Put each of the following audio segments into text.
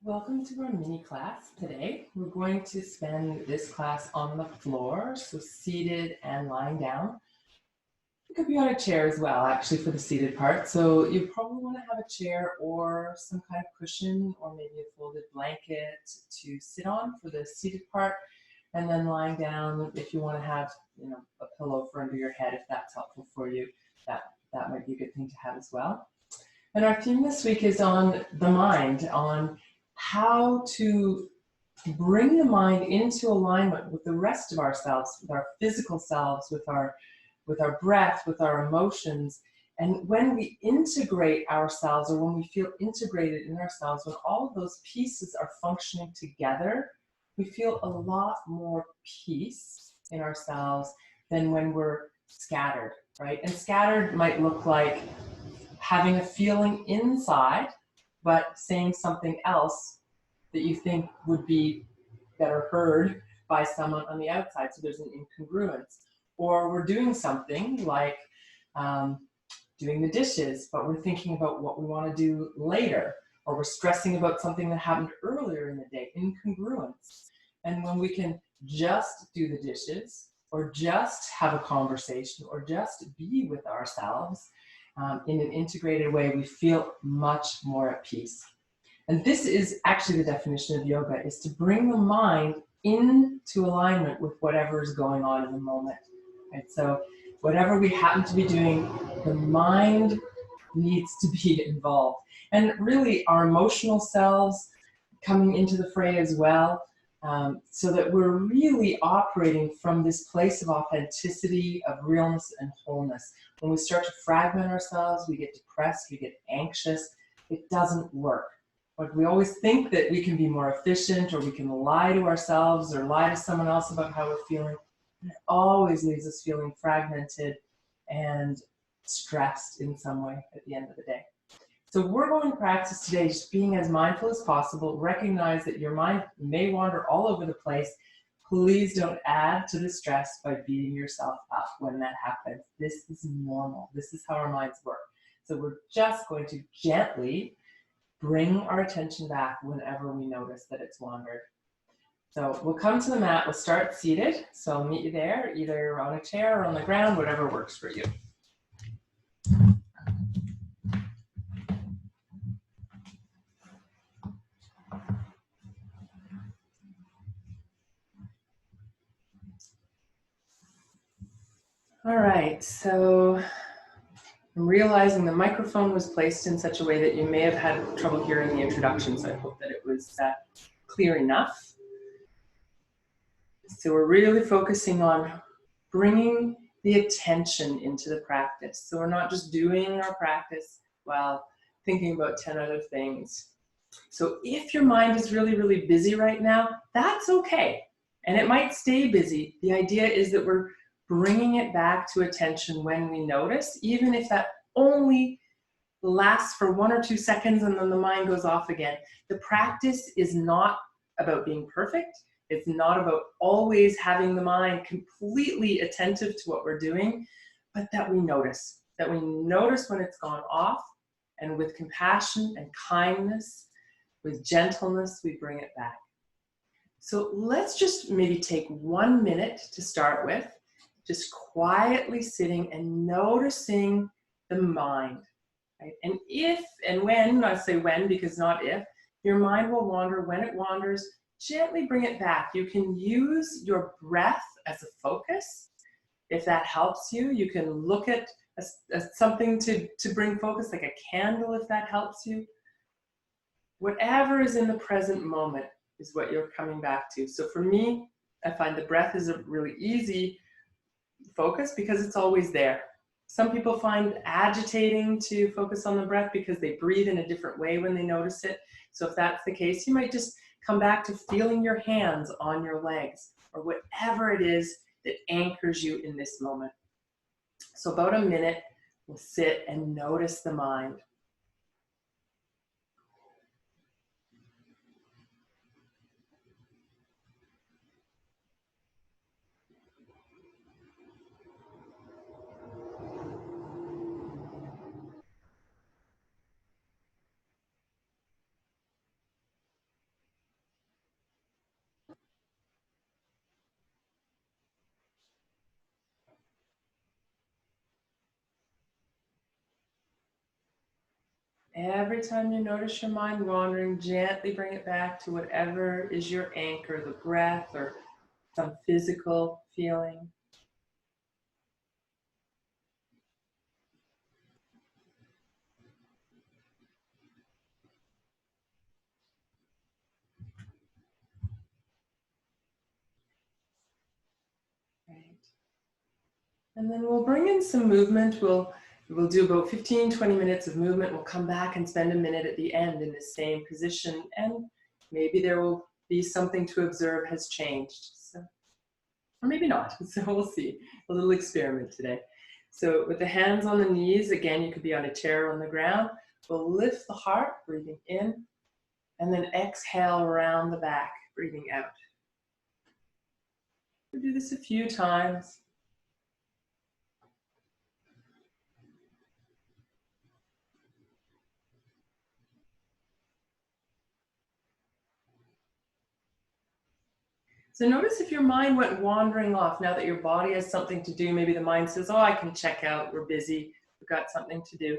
Welcome to our mini class today. We're going to spend this class on the floor, so seated and lying down. You could be on a chair as well, actually, for the seated part. So you probably want to have a chair or some kind of cushion or maybe a folded blanket to sit on for the seated part. And then lying down, if you want to have, a pillow for under your head, if that's helpful for you, that might be a good thing to have as well. And our theme this week is on the mind, on how to bring the mind into alignment with the rest of ourselves, with our physical selves, with our breath, with our emotions. And when we integrate ourselves, or when we feel integrated in ourselves, when all of those pieces are functioning together, we feel a lot more peace in ourselves than when we're scattered, right? And scattered might look like having a feeling inside, but saying something else that you think would be better heard by someone on the outside. So there's an incongruence. Or we're doing something like doing the dishes, but we're thinking about what we want to do later. Or we're stressing about something that happened earlier in the day, incongruence. And when we can just do the dishes, or just have a conversation, or just be with ourselves, in an integrated way, we feel much more at peace. And this is actually the definition of yoga, is to bring the mind into alignment with whatever is going on in the moment. Right? So whatever we happen to be doing, the mind needs to be involved. And really our emotional selves coming into the fray as well, so that we're really operating from this place of authenticity, of realness and wholeness. When we start to fragment ourselves, we get depressed, we get anxious, it doesn't work. Like, we always think that we can be more efficient, or we can lie to ourselves or lie to someone else about how we're feeling. And it always leaves us feeling fragmented and stressed in some way at the end of the day. So we're going to practice today just being as mindful as possible. Recognize that your mind may wander all over the place. Please don't add to the stress by beating yourself up when that happens. This is normal. This is how our minds work. So we're just going to gently bring our attention back whenever we notice that it's wandered. So we'll come to the mat. We'll start seated. So I'll meet you there, either on a chair or on the ground, whatever works for you. All right, so I'm realizing the microphone was placed in such a way that you may have had trouble hearing the introduction, so I hope that it was clear enough. So we're really focusing on bringing the attention into the practice. So we're not just doing our practice while thinking about 10 other things. So if your mind is really, really busy right now, that's okay. And it might stay busy. The idea is that we're bringing it back to attention when we notice, even if that only lasts for 1 or 2 seconds and then the mind goes off again. The practice is not about being perfect. It's not about always having the mind completely attentive to what we're doing, but that we notice when it's gone off, and with compassion and kindness, with gentleness, we bring it back. So let's just maybe take 1 minute to start with, just quietly sitting and noticing the mind. Right? And if and when, I say when because not if, your mind will wander, when it wanders, gently bring it back. You can use your breath as a focus. If that helps you, you can look at something to bring focus, like a candle, if that helps you. Whatever is in the present moment is what you're coming back to. So for me, I find the breath is a really easy focus because it's always there. Some people find agitating to focus on the breath because they breathe in a different way when they notice it. So if that's the case, you might just come back to feeling your hands on your legs, or whatever it is that anchors you in this moment. So about a minute, we'll sit and notice the mind. Every time you notice your mind wandering, gently bring it back to whatever is your anchor, the breath or some physical feeling. Right. And then we'll bring in some movement. We'll do about 15, 20 minutes of movement. We'll come back and spend a minute at the end in the same position. And maybe there will be something to observe has changed. So, or maybe not. So we'll see. A little experiment today. So with the hands on the knees, again, you could be on a chair or on the ground. We'll lift the heart, breathing in, and then exhale around the back, breathing out. We'll do this a few times. So notice if your mind went wandering off now that your body has something to do. Maybe the mind says, oh, I can check out. We're busy. We've got something to do.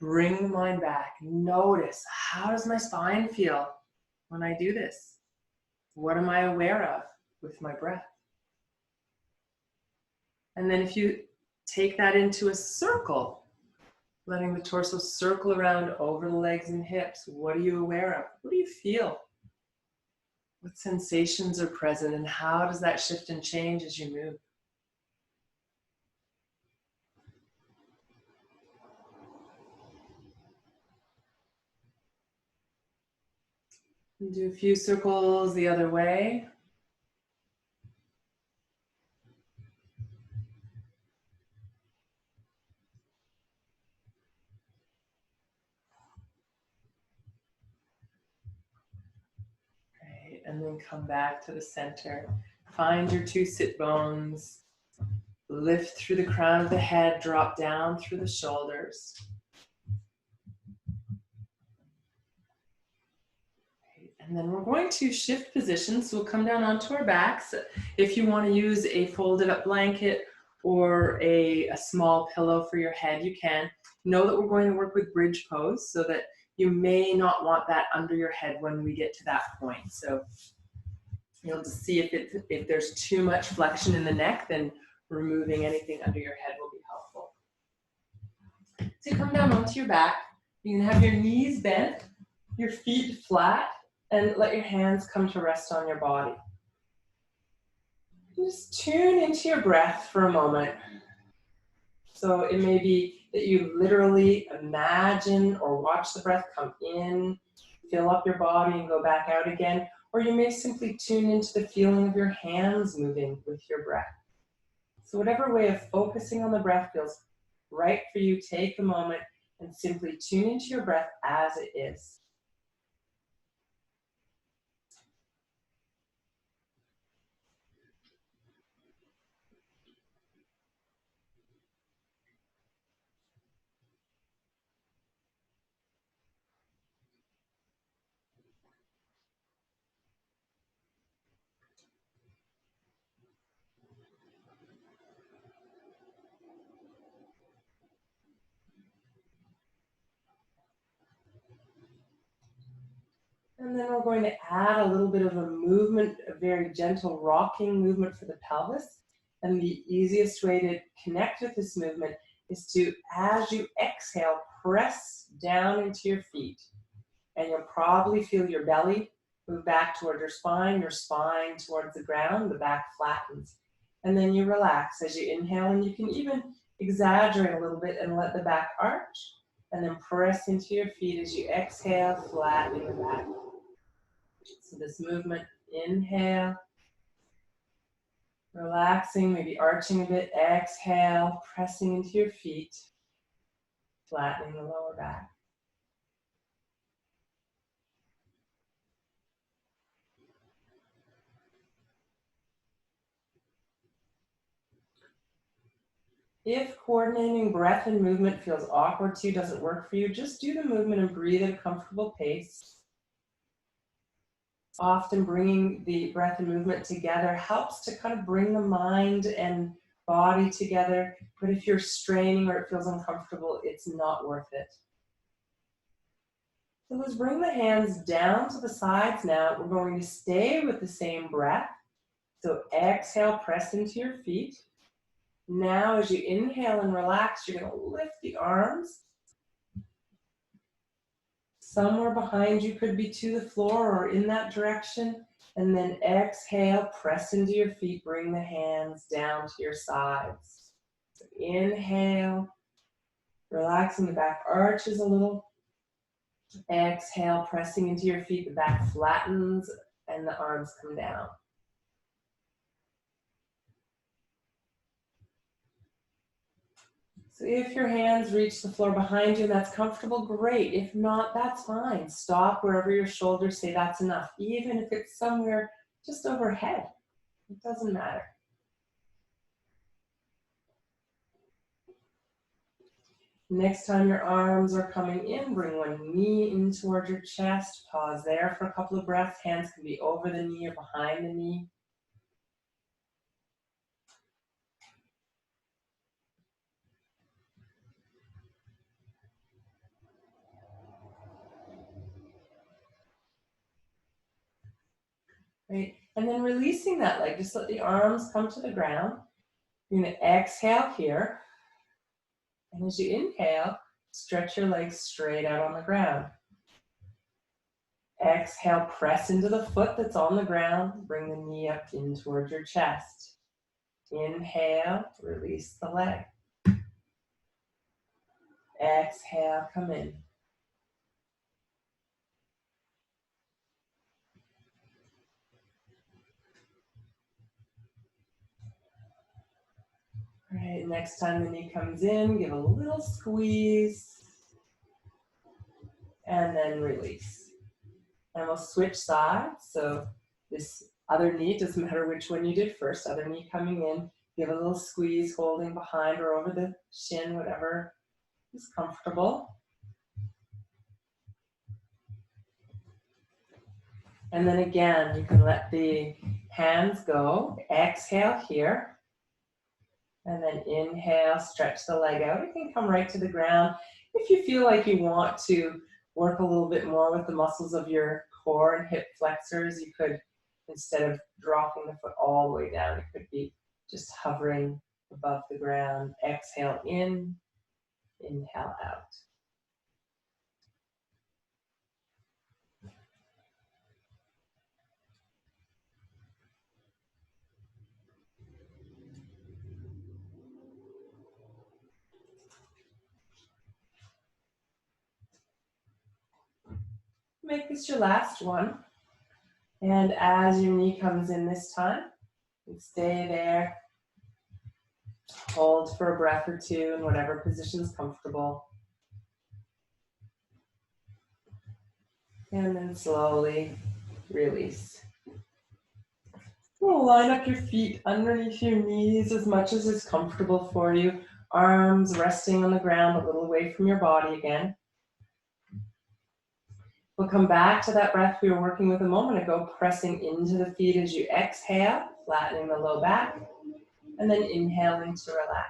Bring the mind back. Notice, how does my spine feel when I do this? What am I aware of with my breath? And then if you take that into a circle, letting the torso circle around over the legs and hips, what are you aware of? What do you feel? What sensations are present, and how does that shift and change as you move? And do a few circles the other way. Great. And then come back to the center. Find your two sit bones. Lift through the crown of the head, drop down through the shoulders. And then we're going to shift positions. So we'll come down onto our backs. If you want to use a folded up blanket or a small pillow for your head, you can. Know that we're going to work with bridge pose so that you may not want that under your head when we get to that point. So you'll just see if there's too much flexion in the neck, then removing anything under your head will be helpful. So you come down onto your back. You can have your knees bent, your feet flat, and let your hands come to rest on your body. Just tune into your breath for a moment. So it may be that you literally imagine or watch the breath come in, fill up your body and go back out again. Or you may simply tune into the feeling of your hands moving with your breath. So whatever way of focusing on the breath feels right for you, take a moment and simply tune into your breath as it is. And then we're going to add a little bit of a movement, a very gentle rocking movement for the pelvis. And the easiest way to connect with this movement is to, as you exhale, press down into your feet. And you'll probably feel your belly move back toward your spine towards the ground, the back flattens. And then you relax as you inhale, and you can even exaggerate a little bit and let the back arch. And then press into your feet as you exhale, flattening the back. So this movement, inhale, relaxing, maybe arching a bit, exhale, pressing into your feet, flattening the lower back. If coordinating breath and movement feels awkward to you, doesn't work for you, just do the movement and breathe at a comfortable pace. Often bringing the breath and movement together helps to kind of bring the mind and body together. But if you're straining or it feels uncomfortable, it's not worth it. So let's bring the hands down to the sides now. We're going to stay with the same breath. So exhale, press into your feet. Now as you inhale and relax, you're going to lift the arms. Somewhere behind you could be to the floor or in that direction. And then exhale, press into your feet, bring the hands down to your sides. So inhale, relaxing the back arches a little. Exhale, pressing into your feet, the back flattens and the arms come down. So if your hands reach the floor behind you and that's comfortable, great. If not, that's fine. Stop wherever your shoulders say that's enough, even if it's somewhere just overhead. It doesn't matter. Next time your arms are coming in, bring one knee in toward your chest. Pause there for a couple of breaths. Hands can be over the knee or behind the knee. Great. And then releasing that leg, just let the arms come to the ground. You're going to exhale here. And as you inhale, stretch your legs straight out on the ground. Exhale, press into the foot that's on the ground. Bring the knee up in towards your chest. Inhale, release the leg. Exhale, come in. All right, next time the knee comes in, give a little squeeze. And then release. And we'll switch sides. So this other knee, doesn't matter which one you did first, other knee coming in, give a little squeeze, holding behind or over the shin, whatever is comfortable. And then again, you can let the hands go. Exhale here. And then inhale, stretch the leg out. You can come right to the ground. If you feel like you want to work a little bit more with the muscles of your core and hip flexors, you could, instead of dropping the foot all the way down, it could be just hovering above the ground. Exhale in, inhale out. Make this your last one. And as your knee comes in this time, you stay there. Hold for a breath or two in whatever position is comfortable. And then slowly release. We'll line up your feet underneath your knees as much as is comfortable for you. Arms resting on the ground a little away from your body again. We'll come back to that breath we were working with a moment ago, pressing into the feet as you exhale, flattening the low back, and then inhaling to relax.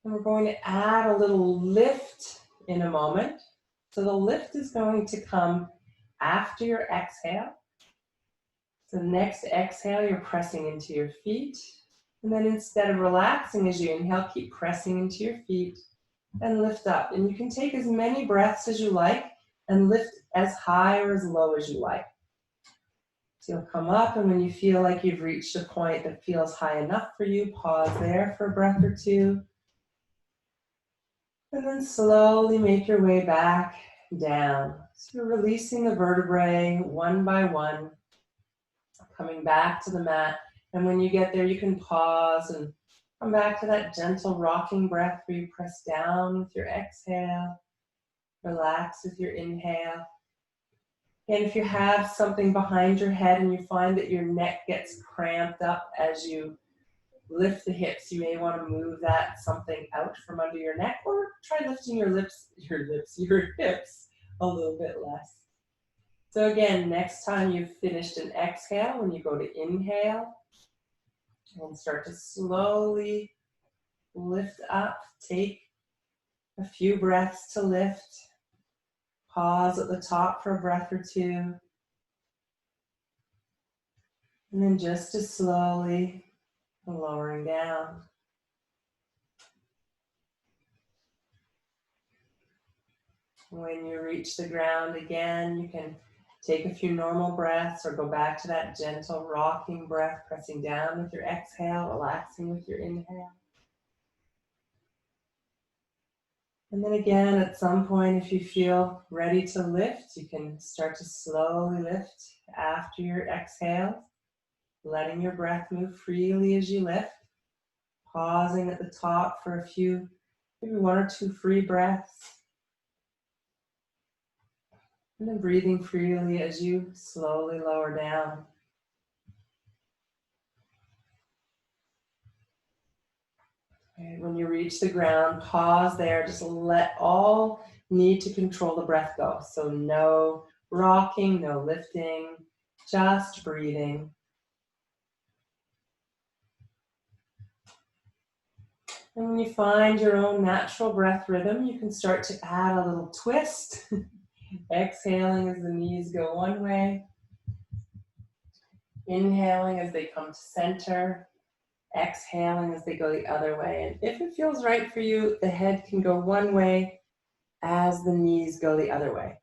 And we're going to add a little lift in a moment. So the lift is going to come after your exhale. So next exhale, you're pressing into your feet. And then instead of relaxing as you inhale, keep pressing into your feet and lift up. And you can take as many breaths as you like and lift as high or as low as you like. So you'll come up, and when you feel like you've reached a point that feels high enough for you, pause there for a breath or two. And then slowly make your way back down. So you're releasing the vertebrae one by one, coming back to the mat. And when you get there, you can pause and come back to that gentle rocking breath where you press down with your exhale, relax with your inhale. And if you have something behind your head and you find that your neck gets cramped up as you lift the hips, you may want to move that something out from under your neck, or try lifting your hips a little bit less. So again, next time you've finished an exhale, when you go to inhale, and start to slowly lift up, take A few breaths to lift. Pause at the top for a breath or two. And then just as slowly lowering down. When you reach the ground again, you can take a few normal breaths or go back to that gentle rocking breath, pressing down with your exhale, relaxing with your inhale. And then again, at some point, if you feel ready to lift, you can start to slowly lift after your exhale, letting your breath move freely as you lift, pausing at the top for a few, maybe one or two free breaths, and then breathing freely as you slowly lower down. Okay, when you reach the ground, pause there, just let all need to control the breath go. So no rocking, no lifting, just breathing. And when you find your own natural breath rhythm, you can start to add a little twist. Exhaling as the knees go one way. Inhaling as they come to center. Exhaling as they go the other way. And if it feels right for you, the head can go one way as the knees go the other way.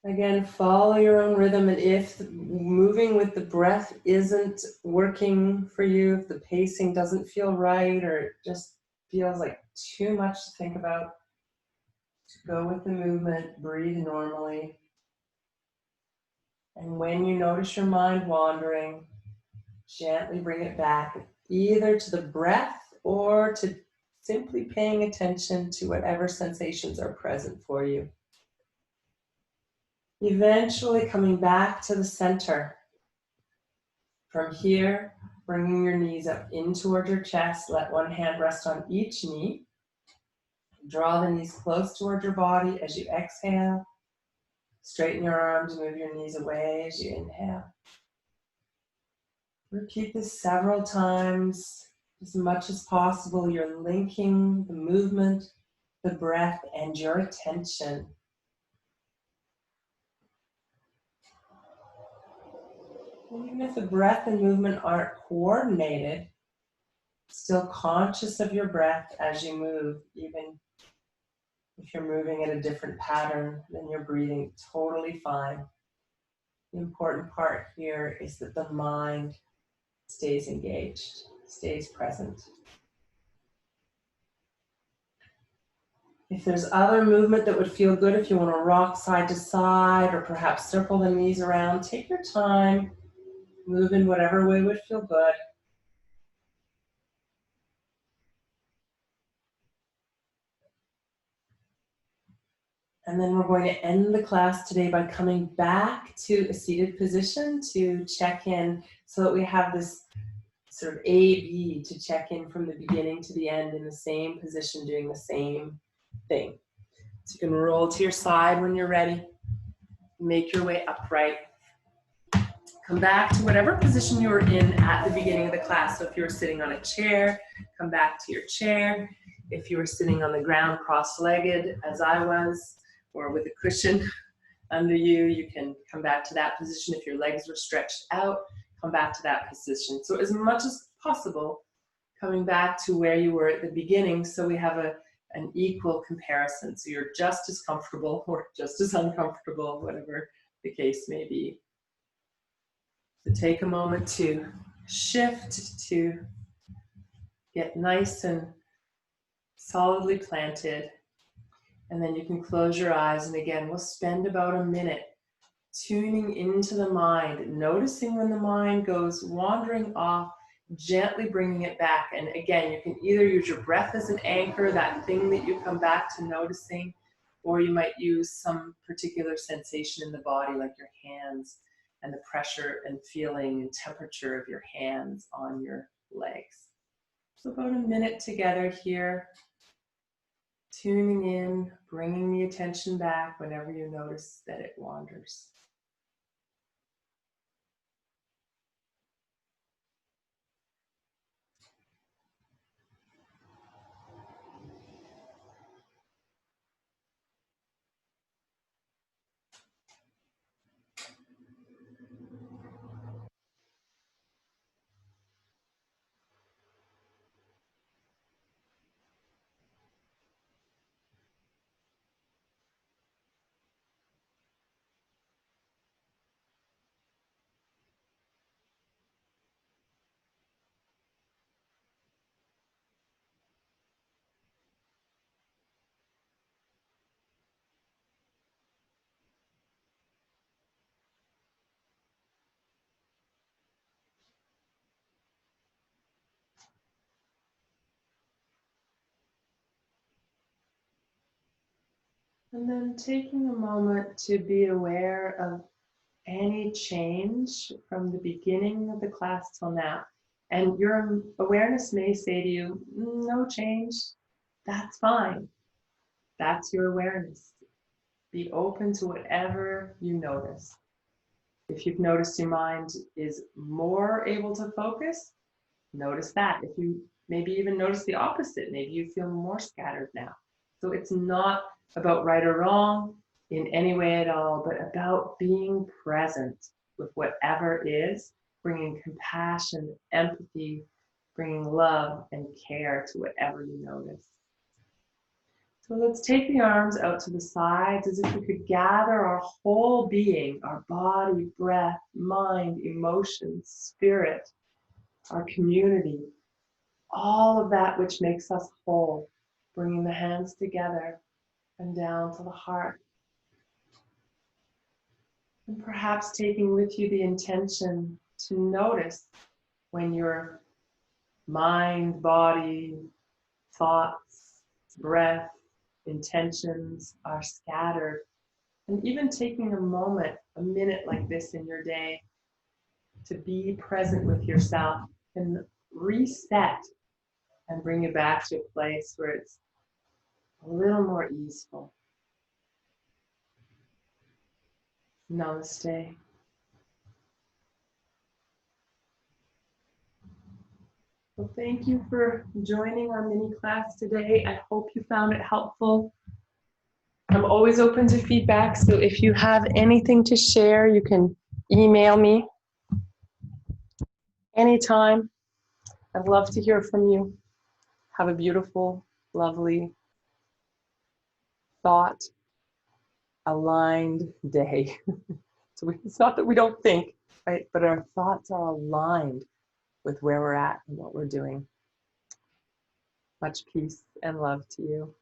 Again, follow your own rhythm, and if moving with the breath isn't working for you, if the pacing doesn't feel right, or it just feels like too much to think about, go with the movement, breathe normally. And when you notice your mind wandering, gently bring it back, either to the breath or to simply paying attention to whatever sensations are present for you. Eventually coming back to the center. From here, bringing your knees up in toward your chest. Let one hand rest on each knee. Draw the knees close toward your body as you exhale. Straighten your arms, move your knees away as you inhale. Repeat this several times. As much as possible, you're linking the movement, the breath, and your attention. And even if the breath and movement aren't coordinated, still conscious of your breath as you move. Even if you're moving at a different pattern, then you're breathing totally fine. The important part here is that the mind stays engaged, stays present. If there's other movement that would feel good, if you want to rock side to side or perhaps circle the knees around, take your time, move in whatever way would feel good. And then we're going to end the class today by coming back to a seated position to check in so that we have this sort of A-B to check in from the beginning to the end in the same position, doing the same thing. So you can roll to your side when you're ready. Make your way upright. Come back to whatever position you were in at the beginning of the class. So if you were sitting on a chair, come back to your chair. If you were sitting on the ground cross-legged, as I was, or with a cushion under you, you can come back to that position. If your legs were stretched out, come back to that position. So as much as possible, coming back to where you were at the beginning, so we have an equal comparison. So you're just as comfortable or just as uncomfortable, whatever the case may be. So take a moment to shift, to get nice and solidly planted. And then you can close your eyes. And again, we'll spend about a minute tuning into the mind, noticing when the mind goes wandering off, gently bringing it back. And again, you can either use your breath as an anchor, that thing that you come back to noticing, or you might use some particular sensation in the body, like your hands and the pressure and feeling and temperature of your hands on your legs. So about a minute together here. Tuning in, bringing the attention back whenever you notice that it wanders. And then taking a moment to be aware of any change from the beginning of the class till now. And your awareness may say to you, no change, that's fine. That's your awareness. Be open to whatever you notice. If you've noticed your mind is more able to focus, notice that. If you maybe even notice the opposite, maybe you feel more scattered now. So it's not about right or wrong in any way at all, but about being present with whatever is, bringing compassion, empathy, bringing love and care to whatever you notice. So let's take the arms out to the sides as if we could gather our whole being, our body, breath, mind, emotions, spirit, our community, all of that which makes us whole, bringing the hands together and down to the heart. And perhaps taking with you the intention to notice when your mind, body, thoughts, breath, intentions are scattered. And even taking a moment, a minute like this in your day, to be present with yourself and reset and bring you back to a place where it's a little more easeful. Namaste. Well, thank you for joining our mini class today. I hope you found it helpful. I'm always open to feedback, so if you have anything to share, you can email me anytime. I'd love to hear from you. Have a beautiful, lovely, thought aligned day. So it's not that we don't think, right? But our thoughts are aligned with where we're at and what we're doing. Much peace and love to you.